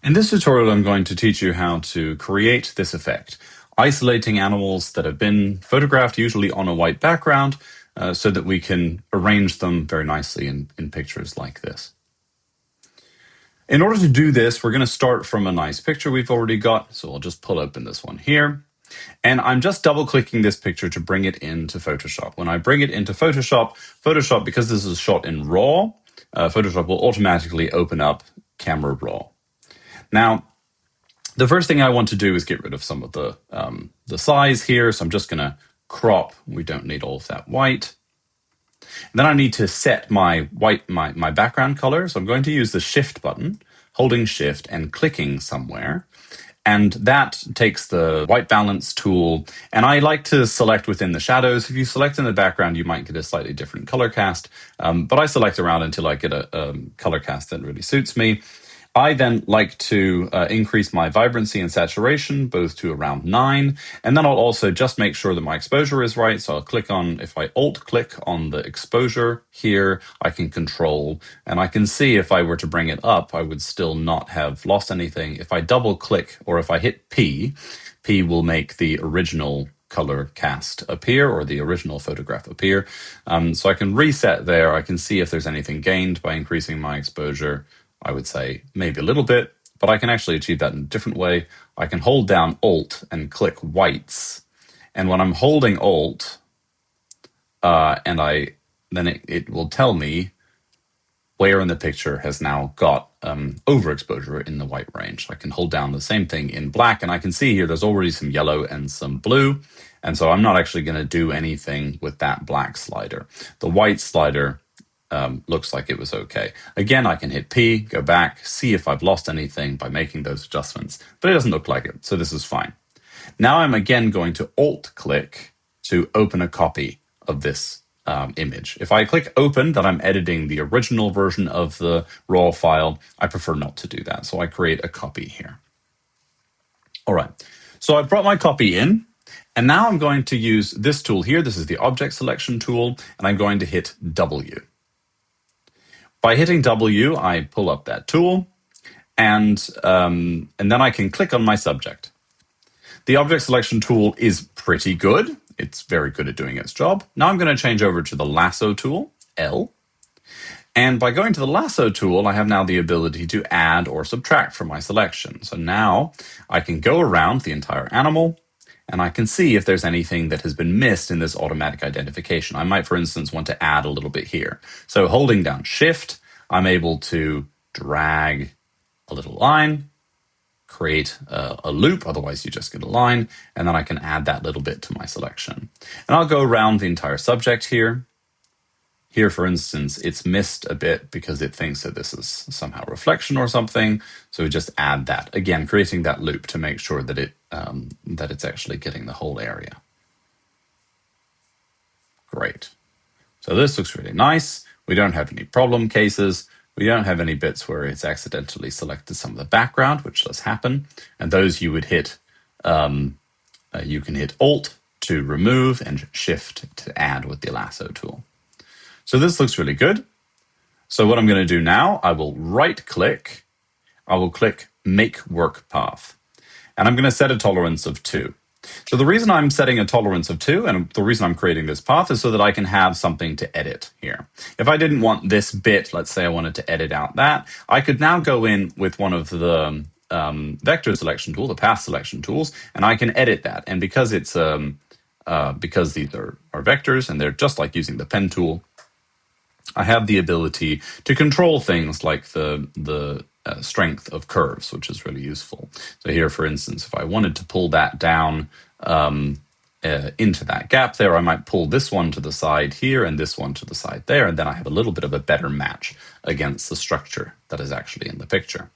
In this tutorial, I'm going to teach you how to create this effect, isolating animals that have been photographed, usually on a white background, so that we can arrange them very nicely in pictures like this. In order to do this, we're going to start from a nice picture we've already got. So I'll just pull open this one here. And I'm just double-clicking this picture to bring it into Photoshop. When I bring it into Photoshop, because this is shot in RAW, Photoshop will automatically open up Camera Raw. Now, the first thing I want to do is get rid of some of the size here. So I'm just going to crop. We don't need all of that white. And then I need to set my background color. So I'm going to use the Shift button, holding Shift and clicking somewhere. And that takes the white balance tool. And I like to select within the shadows. If you select in the background, you might get a slightly different color cast. But I select around until I get a color cast that really suits me. I then like to increase my vibrancy and saturation, both to around 9. And then I'll also just make sure that my exposure is right. So I'll click on, if I Alt-click on the exposure here, I can control. And I can see if I were to bring it up, I would still not have lost anything. If I double-click or if I hit P, P will make the original color cast appear or the original photograph appear. So I can reset there. I can see if there's anything gained by increasing my exposure. I would say maybe a little bit, but I can actually achieve that in a different way. I can hold down Alt and click whites. And when I'm holding Alt, then it will tell me where in the picture has now got overexposure in the white range. I can hold down the same thing in black, and I can see here there's already some yellow and some blue. And so I'm not actually going to do anything with that black slider. The white slider looks like it was okay. Again, I can hit P, go back, see if I've lost anything by making those adjustments, but it doesn't look like it, so this is fine. Now I'm again going to Alt-click to open a copy of this image. If I click Open, then I'm editing the original version of the RAW file. I prefer not to do that, so I create a copy here. All right, so I've brought my copy in, and now I'm going to use this tool here. This is the Object Selection tool, and I'm going to hit W. By hitting W, I pull up that tool, and then I can click on my subject. The Object Selection tool is pretty good. It's very good at doing its job. Now I'm going to change over to the Lasso tool, L. And by going to the Lasso tool, I have now the ability to add or subtract from my selection. So now I can go around the entire animal, and I can see if there's anything that has been missed in this automatic identification. I might, for instance, want to add a little bit here. So holding down Shift, I'm able to drag a little line, create a loop, otherwise you just get a line, and then I can add that little bit to my selection. And I'll go around the entire subject here. Here, for instance, it's missed a bit because it thinks that this is somehow reflection or something. So we just add that, again, creating that loop to make sure that it's actually getting the whole area. Great. So this looks really nice. We don't have any problem cases. We don't have any bits where it's accidentally selected some of the background, which does happen. And those you would hit, you can hit Alt to remove and Shift to add with the Lasso tool. So this looks really good. So what I'm going to do now, I will right-click. I will click Make Work Path. And I'm going to set a tolerance of 2. So the reason I'm setting a tolerance of 2, and the reason I'm creating this path, is so that I can have something to edit here. If I didn't want this bit, let's say I wanted to edit out that, I could now go in with one of the vector selection tool, the path selection tools, and I can edit that. And because it's because these are vectors and they're just like using the pen tool, I have the ability to control things like the strength of curves, which is really useful. So here, for instance, if I wanted to pull that down into that gap there, I might pull this one to the side here and this one to the side there, and then I have a little bit of a better match against the structure that is actually in the picture.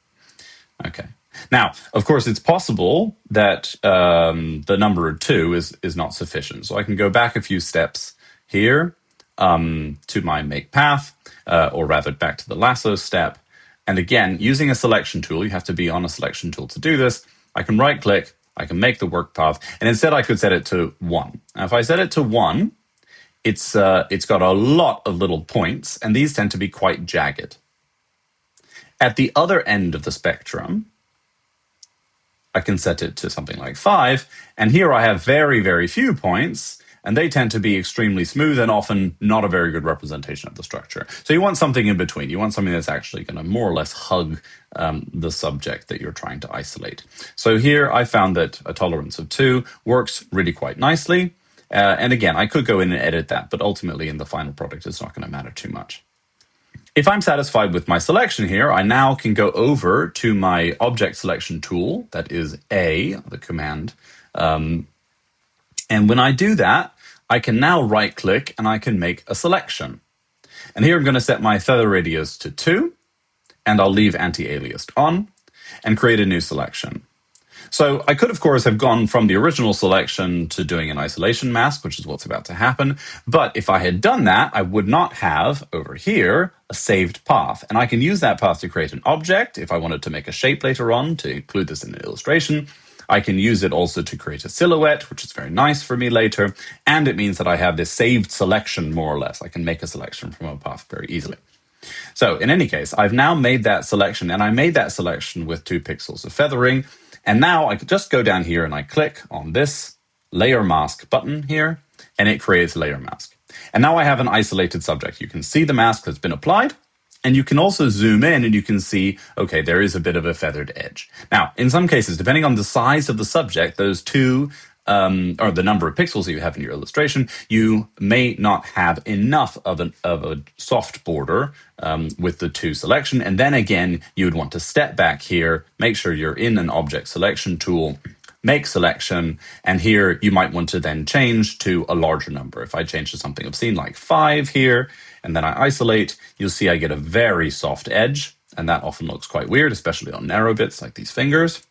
Okay. Now, of course, it's possible that the number 2 is not sufficient. So I can go back a few steps here to my Make Path, or rather back to the Lasso step. And again, using a selection tool, you have to be on a selection tool to do this. I can right-click, I can make the work path, and instead I could set it to 1. Now, if I set it to 1, it's got a lot of little points, and these tend to be quite jagged. At the other end of the spectrum, I can set it to something like 5. And here I have very, very few points, and they tend to be extremely smooth and often not a very good representation of the structure. So you want something in between. You want something that's actually going to more or less hug the subject that you're trying to isolate. So here I found that a tolerance of 2 works really quite nicely. And again, I could go in and edit that, but ultimately in the final product, it's not going to matter too much. If I'm satisfied with my selection here, I now can go over to my object selection tool, that is A, the command. And when I do that, I can now right click and I can make a selection. And here I'm going to set my feather radius to 2, and I'll leave anti-aliased on and create a new selection. So I could, of course, have gone from the original selection to doing an isolation mask, which is what's about to happen. But if I had done that, I would not have, over here, a saved path. And I can use that path to create an object if I wanted to make a shape later on to include this in an illustration. I can use it also to create a silhouette, which is very nice for me later. And it means that I have this saved selection, more or less. I can make a selection from a path very easily. So in any case, I've now made that selection, and I made that selection with 2 pixels of feathering. And now I could just go down here and I click on this layer mask button here, and it creates a layer mask. And now I have an isolated subject. You can see the mask that's been applied, and you can also zoom in and you can see, okay, there is a bit of a feathered edge. Now, in some cases, depending on the size of the subject, those 2 or the number of pixels that you have in your illustration, you may not have enough of a soft border with the 2 selection. And then again, you would want to step back here, make sure you're in an object selection tool, make selection, and here you might want to then change to a larger number. If I change to something obscene like 5 here, and then I isolate, you'll see I get a very soft edge, and that often looks quite weird, especially on narrow bits like these fingers.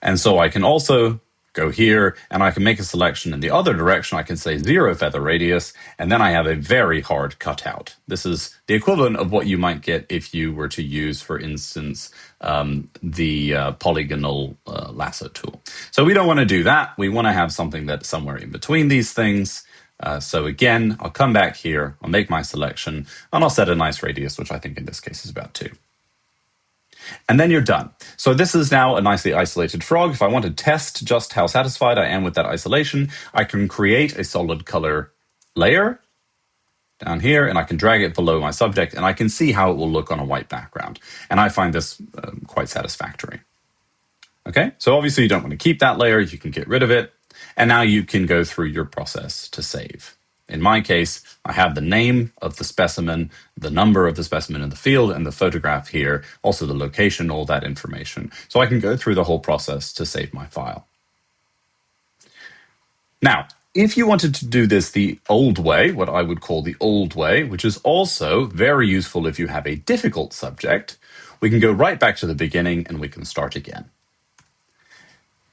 And so I can also go here and I can make a selection in the other direction. I can say 0 feather radius, and then I have a very hard cutout. This is the equivalent of what you might get if you were to use, for instance, the polygonal lasso tool. So we don't want to do that. We want to have something that's somewhere in between these things. So again, I'll come back here, I'll make my selection, and I'll set a nice radius, which I think in this case is about 2. And then you're done. So this is now a nicely isolated frog. If I want to test just how satisfied I am with that isolation, I can create a solid color layer down here, and I can drag it below my subject, and I can see how it will look on a white background. And I find this quite satisfactory. Okay, so obviously you don't want to keep that layer. You can get rid of it. And now you can go through your process to save. In my case, I have the name of the specimen, the number of the specimen in the field, and the photograph here, also the location, all that information. So I can go through the whole process to save my file. Now, if you wanted to do this the old way, what I would call the old way, which is also very useful if you have a difficult subject, we can go right back to the beginning and we can start again.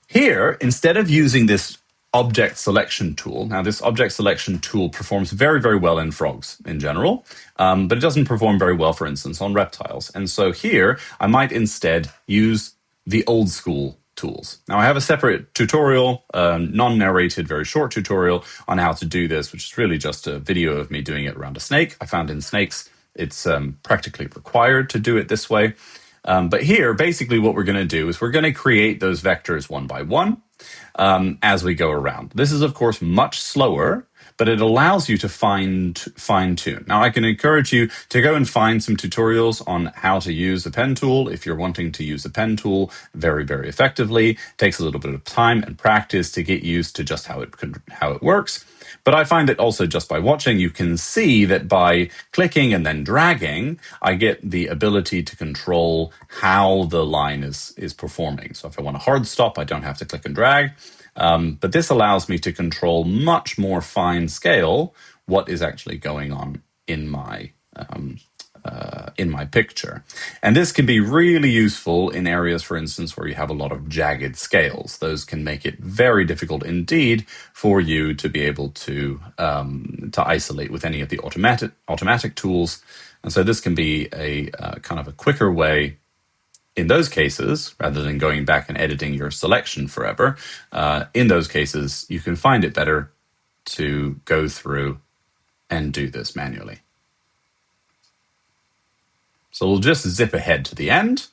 Here, instead of using this object selection tool. Now, this object selection tool performs very, very well in frogs in general, but it doesn't perform very well, for instance, on reptiles. And so here, I might instead use the old school tools. Now, I have a separate tutorial, non-narrated, very short tutorial on how to do this, which is really just a video of me doing it around a snake. I found in snakes, it's practically required to do it this way. But here, basically what we're going to do is we're going to create those vectors one by one as we go around. This is, of course, much slower, but it allows you to fine-tune. Now, I can encourage you to go and find some tutorials on how to use a pen tool if you're wanting to use a pen tool very, very effectively. It takes a little bit of time and practice to get used to just how it works. But I find that also just by watching, you can see that by clicking and then dragging, I get the ability to control how the line is performing. So if I want a hard stop, I don't have to click and drag. But this allows me to control much more fine scale what is actually going on in my picture. And this can be really useful in areas, for instance, where you have a lot of jagged scales. Those can make it very difficult indeed for you to be able to isolate with any of the automatic tools. And so this can be a kind of a quicker way in those cases, rather than going back and editing your selection forever. In those cases, you can find it better to go through and do this manually. So we'll just zip ahead to the end,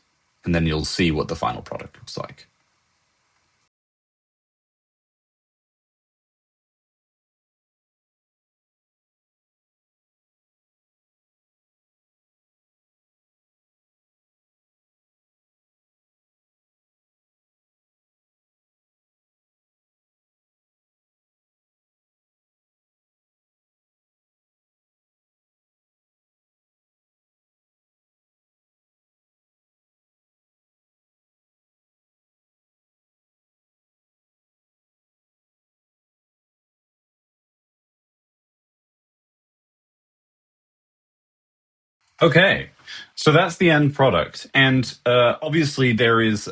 and then you'll see what the final product looks like. Okay, so that's the end product. And obviously, there is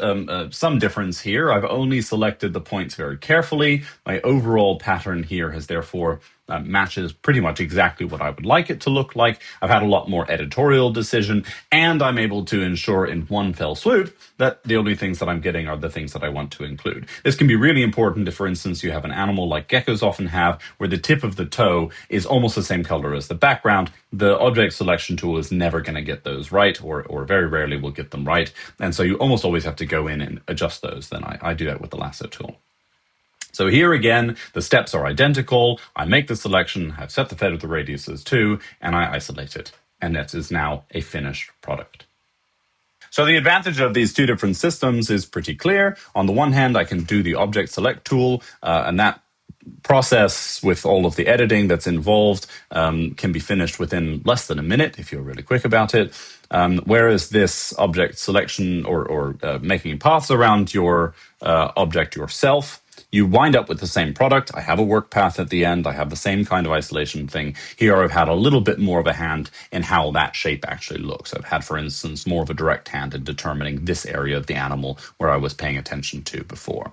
some difference here. I've only selected the points very carefully. My overall pattern here has therefore matches pretty much exactly what I would like it to look like. I've had a lot more editorial decision, and I'm able to ensure in one fell swoop that the only things that I'm getting are the things that I want to include. This can be really important if, for instance, you have an animal like geckos often have, where the tip of the toe is almost the same color as the background. The object selection tool is never going to get those right, or very rarely will get them right. And so you almost always have to go in and adjust those. Then I do that with the lasso tool. So here again, the steps are identical. I make the selection, I've set the feather the radiuses to, and I isolate it. And that is now a finished product. So the advantage of these two different systems is pretty clear. On the one hand, I can do the object select tool, and that process with all of the editing that's involved can be finished within less than a minute if you're really quick about it. Whereas this object selection or making paths around your object yourself, you wind up with the same product. I have a work path at the end. I have the same kind of isolation thing. Here I've had a little bit more of a hand in how that shape actually looks. I've had, for instance, more of a direct hand in determining this area of the animal where I was paying attention to before.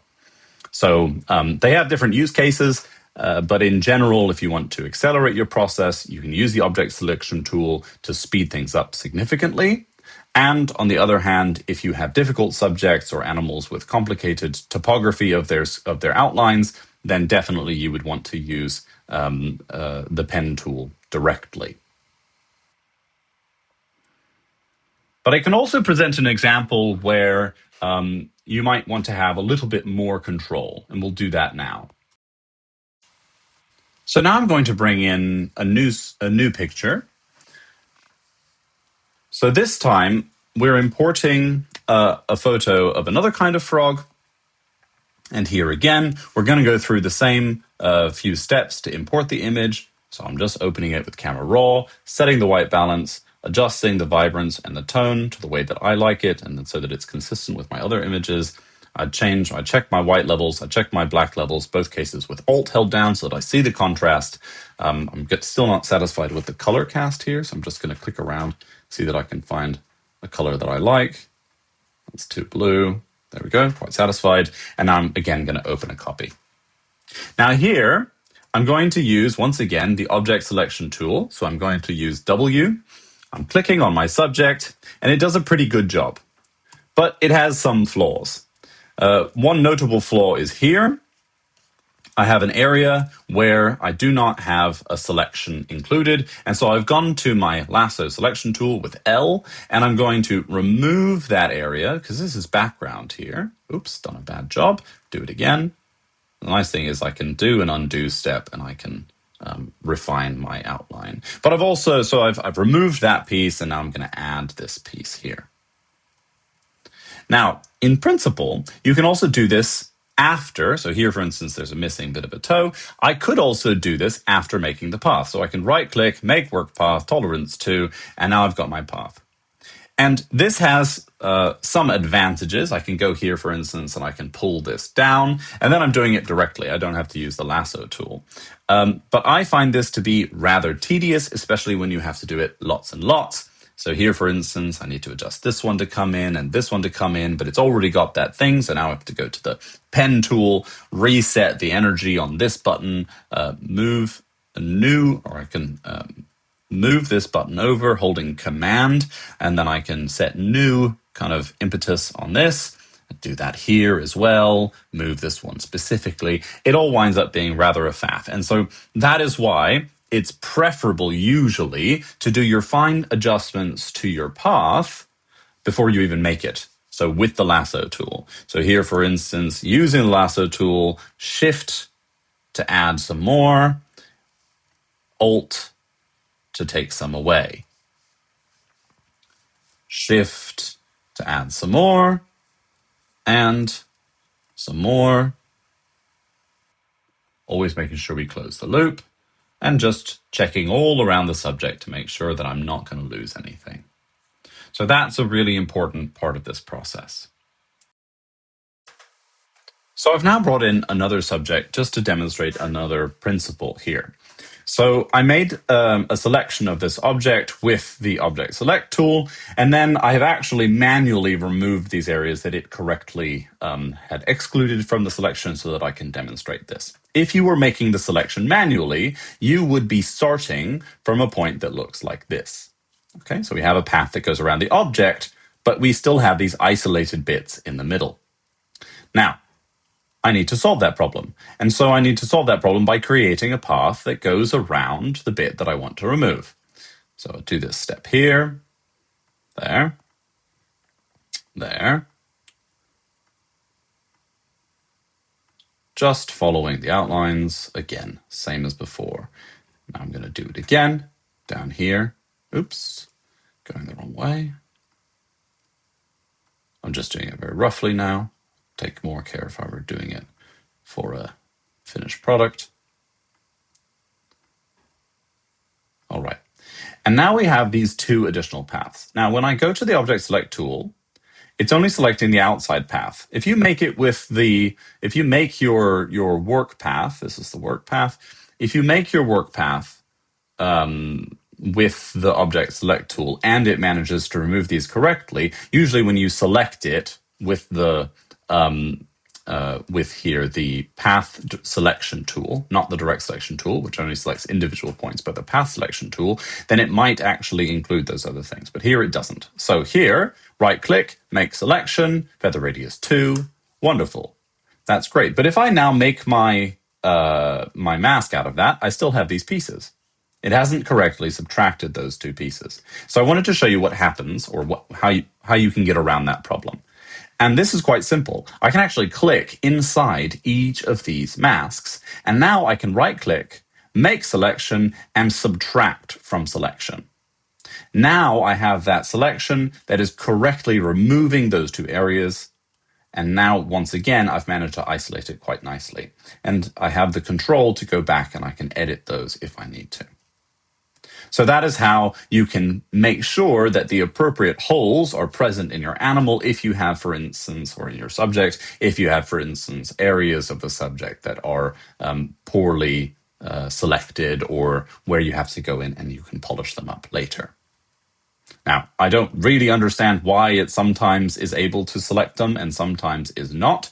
So they have different use cases, but in general, if you want to accelerate your process, you can use the object selection tool to speed things up significantly. And on the other hand, if you have difficult subjects or animals with complicated topography of their outlines, then definitely you would want to use the pen tool directly. But I can also present an example where you might want to have a little bit more control, and we'll do that now. So now I'm going to bring in a new picture. So this time we're importing a photo of another kind of frog. And here again, we're going to go through the same few steps to import the image. So I'm just opening it with Camera Raw, setting the white balance, adjusting the vibrance and the tone to the way that I like it, and then so that it's consistent with my other images. I check my white levels, I check my black levels, both cases with Alt held down so that I see the contrast. I'm still not satisfied with the color cast here, so I'm just going to click around, see that I can find a color that I like. That's too blue. There we go, quite satisfied. And now I'm again going to open a copy. Now here, I'm going to use, once again, the object selection tool. So I'm going to use W. I'm clicking on my subject, and it does a pretty good job. But it has some flaws. One notable flaw is here. I have an area where I do not have a selection included. And so I've gone to my lasso selection tool with L, and I'm going to remove that area because this is background here. Oops, done a bad job. Do it again. The nice thing is I can do an undo step and I can refine my outline. But I've removed that piece, and now I'm going to add this piece here. Now, in principle, you can also do this after. So here, for instance, there's a missing bit of a toe. I could also do this after making the path. So I can right-click, make work path, tolerance to, and now I've got my path. And this has some advantages. I can go here, for instance, and I can pull this down, and then I'm doing it directly. I don't have to use the lasso tool. But I find this to be rather tedious, especially when you have to do it lots and lots. So here, for instance, I need to adjust this one to come in and this one to come in, but it's already got that thing. So now I have to go to the pen tool, reset the energy on this button, move a new, or I can move this button over holding Command, and then I can set new kind of impetus on this. Do that here as well, move this one specifically. It all winds up being rather a faff. And so that is why it's preferable usually to do your fine adjustments to your path before you even make it. So with the lasso tool. So here, for instance, using the lasso tool, Shift to add some more, Alt to take some away. Shift to add some more, and some more. Always making sure we close the loop, and just checking all around the subject to make sure that I'm not going to lose anything. So that's a really important part of this process. So I've now brought in another subject just to demonstrate another principle here. So I made a selection of this object with the Object Select tool, and then I have actually manually removed these areas that it correctly had excluded from the selection so that I can demonstrate this. If you were making the selection manually, you would be starting from a point that looks like this. Okay, so we have a path that goes around the object, but we still have these isolated bits in the middle. Now, I need to solve that problem. And so I need to solve that problem by creating a path that goes around the bit that I want to remove. So I'll do this step here, there, there. Just following the outlines again, same as before. Now I'm going to do it again down here. Oops, going the wrong way. I'm just doing it very roughly now. Take more care if I were doing it for a finished product. All right. And now we have these two additional paths. Now, when I go to the Object Select tool, it's only selecting the outside path. If you make it with if you make your work path, this is the work path. If you make your work path with the Object Select tool and it manages to remove these correctly, usually when you select it with the with here the path selection tool, not the direct selection tool, which only selects individual points, but the path selection tool, then it might actually include those other things. But here it doesn't. So here, right click, make selection, feather radius 2, wonderful. That's great. But if I now make my my mask out of that, I still have these pieces. It hasn't correctly subtracted those two pieces. So I wanted to show you what happens, or how you can get around that problem. And this is quite simple. I can actually click inside each of these masks, and now I can right-click, make selection, and subtract from selection. Now I have that selection that is correctly removing those two areas, and now, once again, I've managed to isolate it quite nicely. And I have the control to go back and I can edit those if I need to. So that is how you can make sure that the appropriate holes are present in your animal if you have, for instance, or in your subject, if you have, for instance, areas of the subject that are poorly selected, or where you have to go in and you can polish them up later. Now, I don't really understand why it sometimes is able to select them and sometimes is not.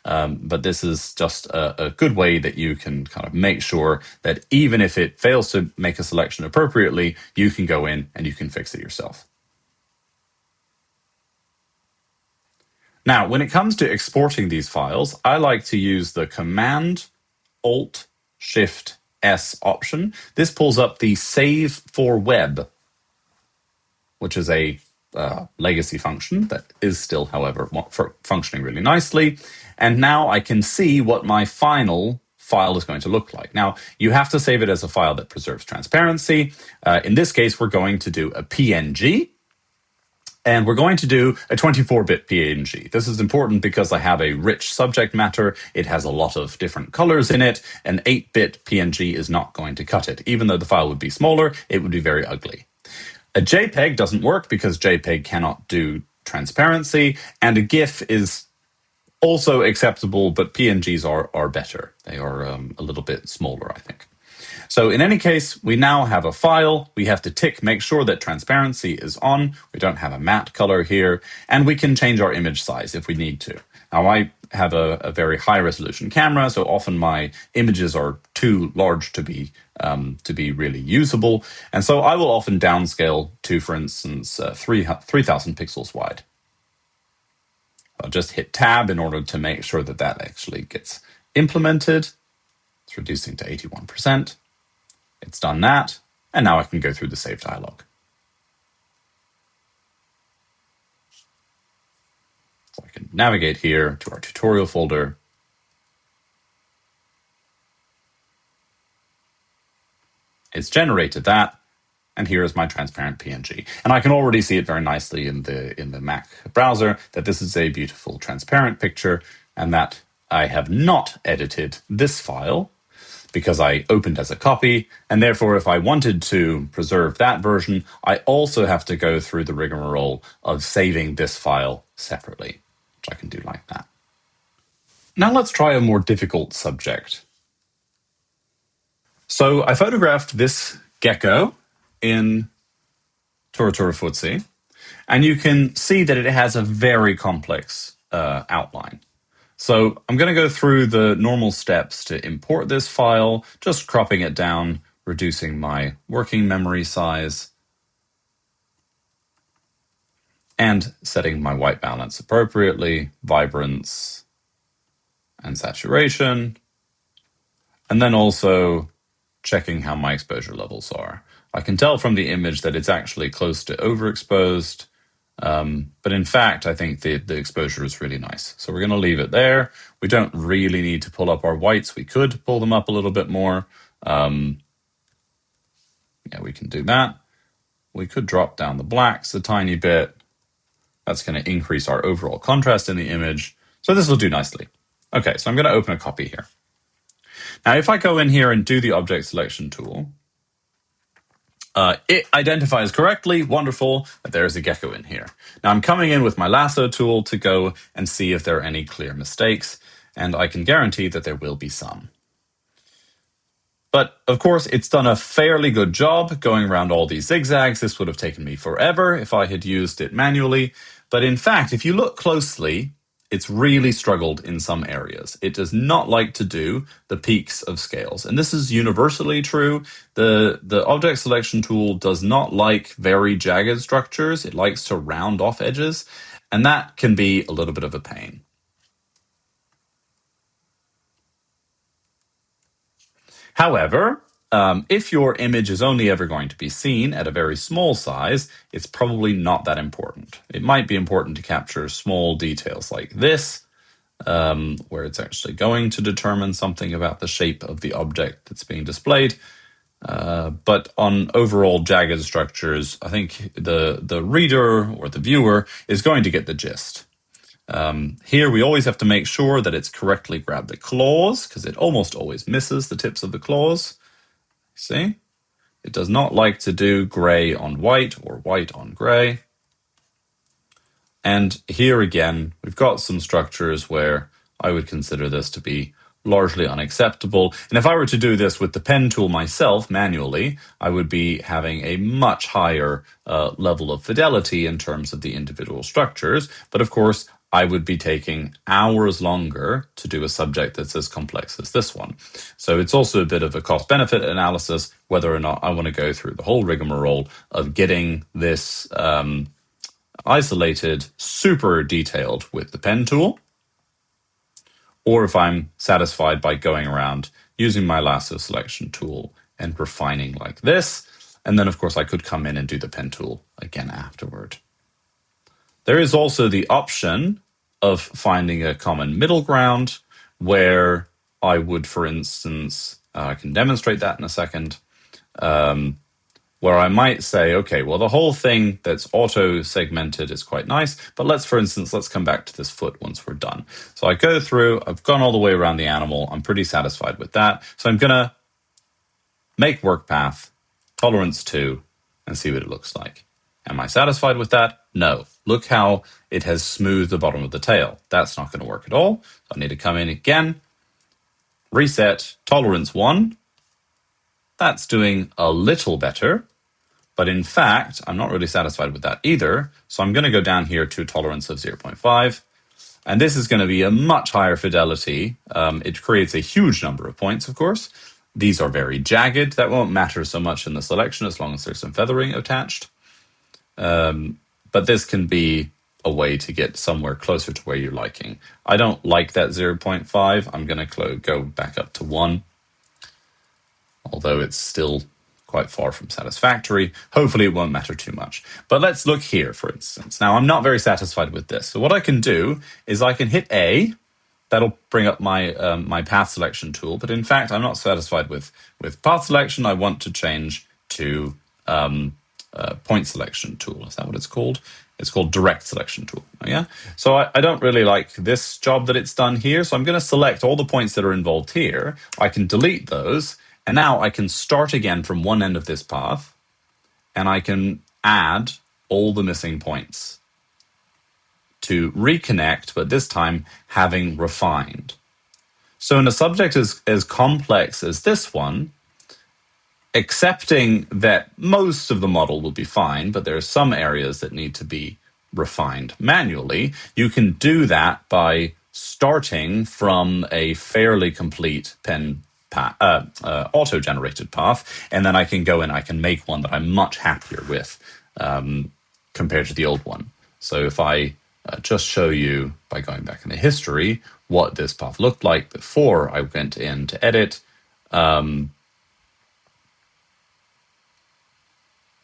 But this is just a good way that you can kind of make sure that even if it fails to make a selection appropriately, you can go in and you can fix it yourself. Now, when it comes to exporting these files, I like to use the Command Alt Shift S option. This pulls up the Save for Web, which is a legacy function that is still, however, functioning really nicely. And now I can see what my final file is going to look like. Now, you have to save it as a file that preserves transparency. In this case, we're going to do a PNG. And we're going to do a 24-bit PNG. This is important because I have a rich subject matter. It has a lot of different colors in it. An 8-bit PNG is not going to cut it. Even though the file would be smaller, it would be very ugly. A JPEG doesn't work because JPEG cannot do transparency, and a GIF is also acceptable, but PNGs are better. They are a little bit smaller, I think. So in any case, we now have a file. We have to make sure that transparency is on. We don't have a matte color here, and we can change our image size if we need to. Now, I have a very high resolution camera, so often my images are too large to be really usable. And so I will often downscale to, for instance, 3000 pixels wide. I'll just hit Tab in order to make sure that that actually gets implemented. It's reducing to 81%. It's done that. And now I can go through the save dialog. can navigate here to our tutorial folder. It's generated that, and here is my transparent PNG. And I can already see it very nicely in the Mac browser that this is a beautiful transparent picture, and that I have not edited this file because I opened as a copy, and therefore if I wanted to preserve that version, I also have to go through the rigmarole of saving this file separately, which I can do like that. Now let's try a more difficult subject. So I photographed this gecko in Tora Footsie, and you can see that it has a very complex outline. So I'm going to go through the normal steps to import this file, just cropping it down, reducing my working memory size, and setting my white balance appropriately, vibrance and saturation, and then also checking how my exposure levels are. I can tell from the image that it's actually close to overexposed, but in fact, I think the exposure is really nice. So we're going to leave it there. We don't really need to pull up our whites. We could pull them up a little bit more. Yeah, we can do that. We could drop down the blacks a tiny bit. That's going to increase our overall contrast in the image. So this will do nicely. Okay, so I'm going to open a copy here. Now, if I go in here and do the object selection tool, it identifies correctly, wonderful, that there's a gecko in here. Now I'm coming in with my lasso tool to go and see if there are any clear mistakes, and I can guarantee that there will be some. But of course, it's done a fairly good job going around all these zigzags. This would have taken me forever if I had used it manually. But in fact, if you look closely, it's really struggled in some areas. It does not like to do the peaks of scales. And this is universally true. The object selection tool does not like very jagged structures. It likes to round off edges. And that can be a little bit of a pain. However, if your image is only ever going to be seen at a very small size, it's probably not that important. It might be important to capture small details like this, where it's actually going to determine something about the shape of the object that's being displayed. But on overall jagged structures, I think the reader or the viewer is going to get the gist. Here we always have to make sure that it's correctly grabbed the claws, because it almost always misses the tips of the claws. See? It does not like to do gray on white or white on gray. And here again, we've got some structures where I would consider this to be largely unacceptable. And if I were to do this with the pen tool myself manually, I would be having a much higher level of fidelity in terms of the individual structures. But of course, I would be taking hours longer to do a subject that's as complex as this one. So it's also a bit of a cost-benefit analysis, whether or not I want to go through the whole rigmarole of getting this isolated, super detailed with the pen tool, or if I'm satisfied by going around using my lasso selection tool and refining like this. And then, of course, I could come in and do the pen tool again afterward. There is also the option of finding a common middle ground where I would, for instance, I can demonstrate that in a second, where I might say, okay, well, the whole thing that's auto-segmented is quite nice, but let's come back to this foot once we're done. So I go through, I've gone all the way around the animal, I'm pretty satisfied with that. So I'm gonna make work path, tolerance 2, and see what it looks like. Am I satisfied with that? No. Look how it has smoothed the bottom of the tail. That's not gonna work at all. So I need to come in again, reset, tolerance 1. That's doing a little better, but in fact, I'm not really satisfied with that either. So I'm going to go down here to a tolerance of 0.5. And this is going to be a much higher fidelity. It creates a huge number of points, of course. These are very jagged. That won't matter so much in the selection as long as there's some feathering attached. But this can be a way to get somewhere closer to where you're liking. I don't like that 0.5. I'm going to go back up to 1. Although it's still quite far from satisfactory. Hopefully it won't matter too much. But let's look here, for instance. Now, I'm not very satisfied with this. So what I can do is I can hit A. That'll bring up my my path selection tool. But in fact, I'm not satisfied with path selection. I want to change to point selection tool. Is that what it's called? It's called direct selection tool. Yeah. So I don't really like this job that it's done here. So I'm going to select all the points that are involved here. I can delete those. And now I can start again from one end of this path. And I can add all the missing points to reconnect, but this time having refined. So in a subject as complex as this one, accepting that most of the model will be fine, but there are some areas that need to be refined manually, you can do that by starting from a fairly complete auto-generated path, and then I can go and I can make one that I'm much happier with compared to the old one. So if I just show you by going back in the history what this path looked like before I went in to edit,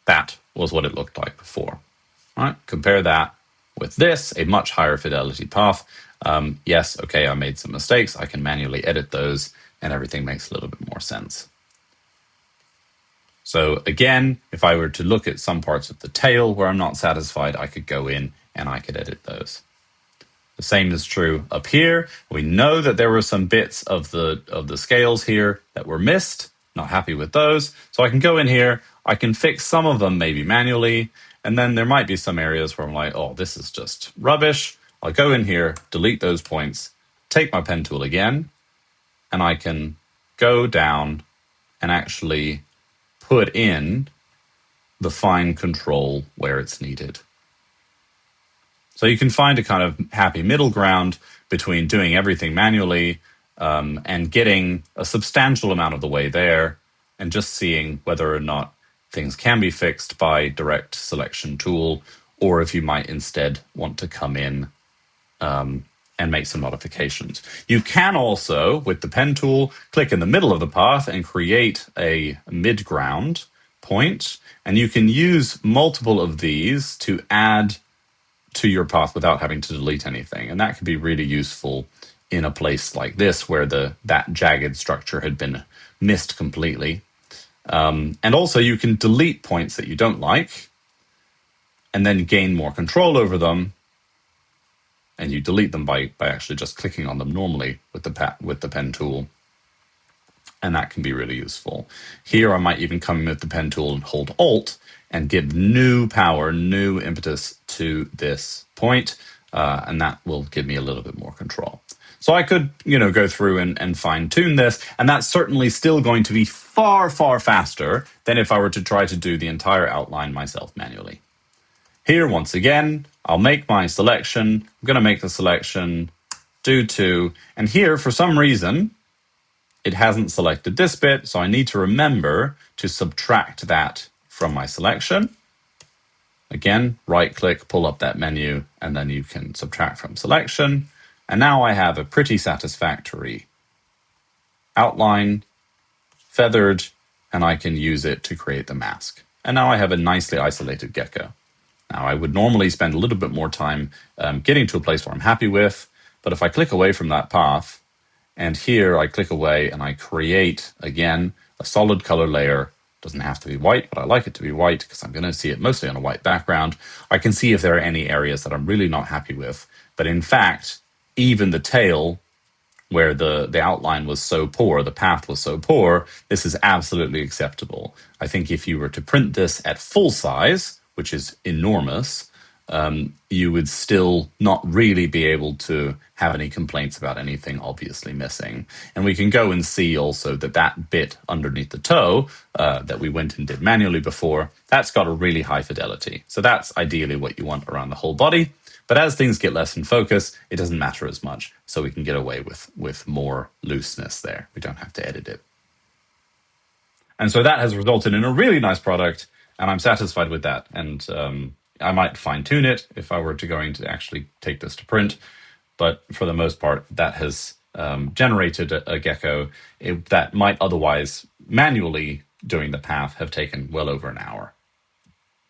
that was what it looked like before. All right, compare that with this, a much higher fidelity path. Yes, okay, I made some mistakes. I can manually edit those and everything makes a little bit more sense. So again, if I were to look at some parts of the tail where I'm not satisfied, I could go in and I could edit those. The same is true up here. We know that there were some bits of the scales here that were missed. Not happy with those. So I can go in here, I can fix some of them maybe manually, and then there might be some areas where I'm like, oh, this is just rubbish. I'll go in here, delete those points, take my pen tool again, and I can go down and actually put in the fine control where it's needed. So you can find a kind of happy middle ground between doing everything manually and getting a substantial amount of the way there and just seeing whether or not things can be fixed by direct selection tool, or if you might instead want to come in and make some modifications. You can also, with the pen tool, click in the middle of the path and create a mid-ground point, and you can use multiple of these to add to your path without having to delete anything. And that can be really useful in a place like this where that jagged structure had been missed completely. And also you can delete points that you don't like and then gain more control over them. And you delete them by actually just clicking on them normally with the pen tool. And that can be really useful. Here I might even come in with the pen tool and hold Alt and give new power, new impetus to this point, and that will give me a little bit more control. So I could, go through and fine-tune this, and that's certainly still going to be far, far faster than if I were to try to do the entire outline myself manually. Here, once again, I'll make my selection. I'm going to make the selection due to, and here, for some reason, it hasn't selected this bit, so I need to remember to subtract that from my selection. Again, right-click, pull up that menu, and then you can subtract from selection. And now I have a pretty satisfactory outline, feathered, and I can use it to create the mask. And now I have a nicely isolated gecko. Now, I would normally spend a little bit more time getting to a place where I'm happy with, but if I click away from that path, and here I click away and I create, again, a solid color layer. Doesn't have to be white, but I like it to be white because I'm going to see it mostly on a white background. I can see if there are any areas that I'm really not happy with. But in fact, even the tail, where the outline was so poor, the path was so poor, this is absolutely acceptable. I think if you were to print this at full size, which is enormous, you would still not really be able to have any complaints about anything obviously missing. And we can go and see also that bit underneath the toe that we went and did manually before, that's got a really high fidelity. So that's ideally what you want around the whole body. But as things get less in focus, it doesn't matter as much. So we can get away with more looseness there. We don't have to edit it. And so that has resulted in a really nice product, and I'm satisfied with that. And I might fine-tune it if I were going to actually take this to print. But for the most part, that has generated a gecko that might otherwise manually doing the path have taken well over an hour.